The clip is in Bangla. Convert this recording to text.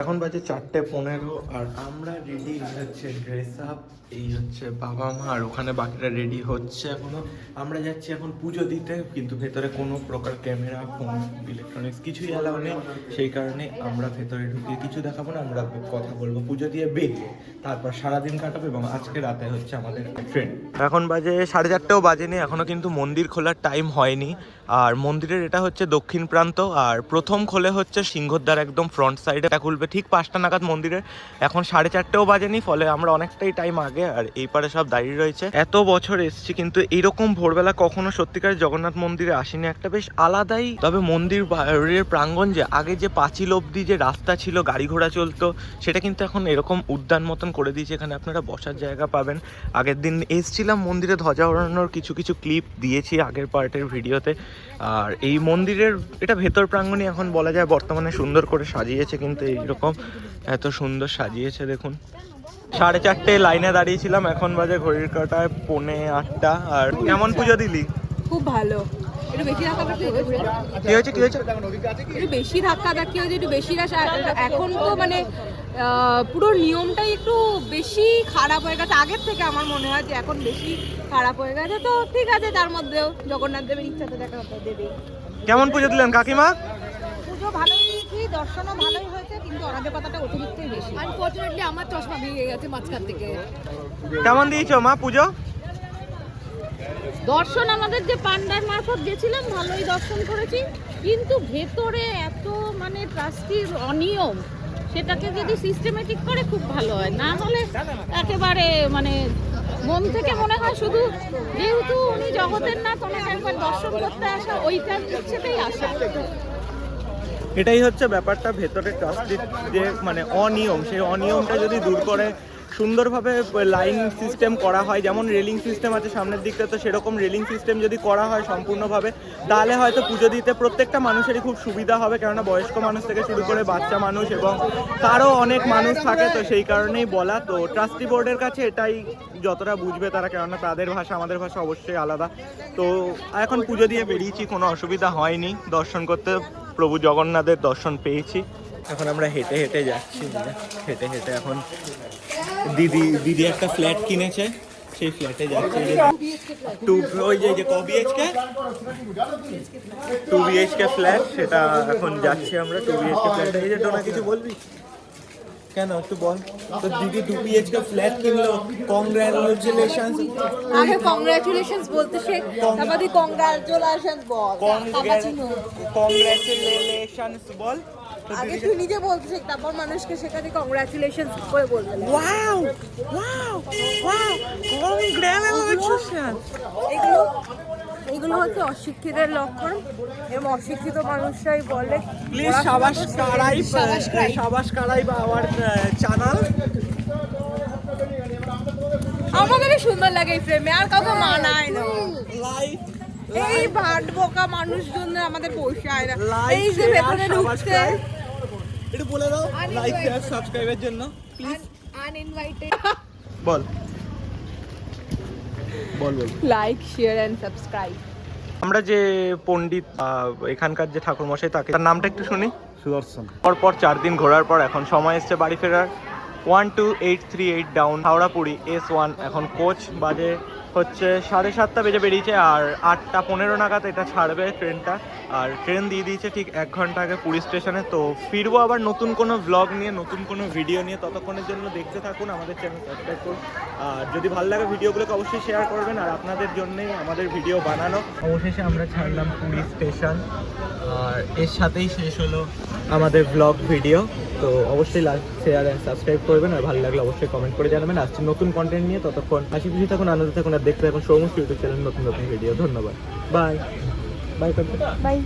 এখন বাজে 4:15 আর আমরা রেডি হচ্ছে ড্রেস আপ। এই হচ্ছে বাবা মা আর ওখানে বাকিরা রেডি হচ্ছে এখনো। আমরা যাচ্ছি এখন পুজো দিতে, কিন্তু ভেতরে কোনো প্রকার ক্যামেরা ফোন ইলেকট্রনিক্স কিছুই অ্যালাউ নেই। সেই কারণে আমরা ভেতরে ঢুকে কিছু দেখাবো না, আমরা কথা বলবো পুজো দিয়ে বেরিয়ে, তারপর সারাদিন কাটাবো এবং আজকে রাতে হচ্ছে আমাদের ট্রেন। এখন বাজে 4:30ও বাজেনি, এখনো কিন্তু মন্দির খোলার টাইম হয়নি। আর মন্দিরের এটা হচ্ছে দক্ষিণ প্রান্ত, আর প্রথম খোলে হচ্ছে সিংহদ্বার একদম ফ্রন্ট সাইডে, এটা খুলবে ঠিক 5টা নাগাদ মন্দিরের। এখন 4:30ও বাজেনি, ফলে আমরা অনেকটাই টাইম আগে। আর এই পারে সব দাঁড়িয়ে রয়েছে। এত বছর এসছি কিন্তু এইরকম ভোরবেলা কখনো সত্যিকার জগন্নাথ মন্দিরে আসিনি, একটা বেশ আলাদাই। তবে মন্দির বাইরের প্রাঙ্গণ যে আগে যে পাঁচিল অব্দি যে রাস্তা ছিল গাড়ি ঘোড়া চলতো, সেটা কিন্তু এখন এরকম উদ্যান মতন করে দিয়েছে। এখানে আপনারা বসার জায়গা পাবেন। আগের দিন এসছিলাম মন্দিরে ধ্বজা ওড়ানোর কিছু ক্লিপ দিয়েছি আগের পার্টের ভিডিওতে। আর এই মন্দিরের এটা ভেতর প্রাঙ্গণই এখন বলা যায় বর্তমানে সুন্দর করে সাজিয়েছে, কিন্তু এইরকম এত সুন্দর সাজিয়েছে দেখুন। 4:30 লাইনে দাঁড়িয়েছিলাম, এখন বাজে ঘড়ির কাঁটায় 7:45। আর কেমন পুজো দিলি? খুব ভালো। একটু বেশি ধাক্কাধাক্কি হয়েছে। কি হয়েছে একটু বেশি ধাক্কাধাক্কি হয়েছে, একটু বেশি রাশ। এখন তো মানে পুরো নিয়মটাই একটু বেশি খারাপ হয়ে গেছে আগের থেকে। আমার মনে হয় যে এখন বেশি খারাপ হয়ে গেছে। তো ঠিক আছে, তার মধ্যেও জগন্নাথ দেবের ইচ্ছাতে দেখা দেবে। কেমন পুজো দিলেন কাকিমা? পুজো ভালোই দিয়েছি, দর্শনও ভালোই হয়েছে, কিন্তু অনাদের পাতাটা অতিরিক্তই বেশি। আনফরচুনেটলি আমার চশমা ভেঙে গেছে মাঝখান থেকে। কেমন দিয়েছো মা পুজো? দর্শন আমাদের যে পান্ডার মারফত গেছিলাম, ভালোই দর্শন করেছি, কিন্তু ভেতরে এত মানে ট্রাস্টির অনিয়ম, সেটাকে যদি সিস্টেমেটিক করে খুব ভালো হয়। না হলে একেবারে মানে মন থেকে মনে হয় শুধু যেহেতু উনি জগতের নাথ, ওনাকে একবার দর্শন করতে আসা, ওইটার ইচ্ছেতেই আসা। এটাই হচ্ছে ব্যাপারটা, ভেতরে ট্রাস্টির যে মানে অনিয়ম, সেই অনিয়মটা যদি দূর করে সুন্দরভাবে লাইন সিস্টেম করা হয়, যেমন রেলিং সিস্টেম আছে সামনের দিকটা, তো সেরকম রেলিং সিস্টেম যদি করা হয় সম্পূর্ণভাবে, তাহলে হয়তো পুজো দিতে প্রত্যেকটা মানুষেরই খুব সুবিধা হবে। কেননা বয়স্ক মানুষ থেকে শুরু করে বাচ্চা মানুষ এবং তারও অনেক মানুষ থাকে, তো সেই কারণেই বলা। তো ট্রাস্টি বোর্ডের কাছে এটাই যতটা বুঝবে তারা, কেননা তাদের ভাষা আমাদের ভাষা অবশ্যই আলাদা। তো এখন পুজো দিয়ে বেরিয়েছি, কোনো অসুবিধা হয়নি। দর্শন করতে প্রভু জগন্নাথের দর্শন পেয়েছি। এখন আমরা হেঁটে হেঁটে যাচ্ছি, হেঁটে হেঁটে এখন দিদি একটা ফ্ল্যাট কিনেছে, সেই ফ্ল্যাটে যাচ্ছে। ওই যে ক বিএইচকে 2 BHK ফ্ল্যাট, সেটা এখন যাচ্ছি আমরা 2 BHK ফ্ল্যাটে। এই যে টোনা কিছু বলবি কেন একটু বল। তো দিদি 2 BHK ফ্ল্যাট কিনলো, কংগ্রাচুলেশনস। আগে কংগ্রাচুলেশনস বলতে শেখ, তারপরে কংগ্রাচুলেশনস বল। কংগ্রাচুলেশনস বল। আগে তুই নিজে বলতে শেখ, তারপর মানুষকে শেখাতে কংগ্রাচুলেশনস করে বলতে। Wow wow wow congratulations. এগুলো হচ্ছে অশিক্ষিতের লক্ষণ, এবং অশিক্ষিত মানুষরাই বলে। প্লিজ সাবাসকারাই বা আমার চ্যানেল। আমাদেরই সুন্দর লাগে এই ফ্রেমে, আর কাউকে মানায় না। লাইক এই ভাট বোকা মানুষজন আমাদের পোষায় না। এই যে ভেতরে ঢুকছে, একটু বলে দাও লাইক শেয়ার সাবস্ক্রাইবের জন্য প্লিজ। আনইনভাইটেড বল বল বল লাইক শেয়ার এন্ড সাবস্ক্রাইব। আমরা যে পণ্ডিত এখানকার যে ঠাকুরমশাই, তার নামটা একটু শুনি। সুদর্শন। পর 4 দিন ঘোরার পর এখন সময় এসছে বাড়ি ফেরার। 12838 ডাউন হাওড়া পুরী S1। এখন কোচ বাজে হচ্ছে 7:30 বেজে বেরিয়েছে, আর 8:15 নাগাদ এটা ছাড়বে ট্রেনটা। আর ট্রেন দিয়ে দিয়েছে ঠিক 1 ঘন্টা আগে পুরী স্টেশনে। তো ফিরবো আবার নতুন কোনো ব্লগ নিয়ে, নতুন কোনো ভিডিও নিয়ে। ততক্ষণের জন্য দেখতে থাকুন, আমাদের চ্যানেল সাবস্ক্রাইব করুন। আর যদি ভালো লাগে ভিডিওগুলোকে অবশ্যই শেয়ার করবেন, আর আপনাদের জন্যই আমাদের ভিডিও বানানো। অবশেষে আমরা ছাড়লাম পুরী স্টেশন, আর এর সাথেই শেষ হলো আমাদের ব্লগ ভিডিও। তো অবশ্যই লাইক শেয়ার অ্যান্ড সাবস্ক্রাইব করবেন, আর ভালো লাগলে অবশ্যই কমেন্ট করে জানাবেন। আসছে নতুন কন্টেন্ট নিয়ে, ততক্ষণ হাসি খুশি থাকুন, আনন্দ থাকুন, আর দেখতে থাকুন সৌমুখ ইউটিউব চ্যানেল নতুন ভিডিও। ধন্যবাদ, বাই বাই।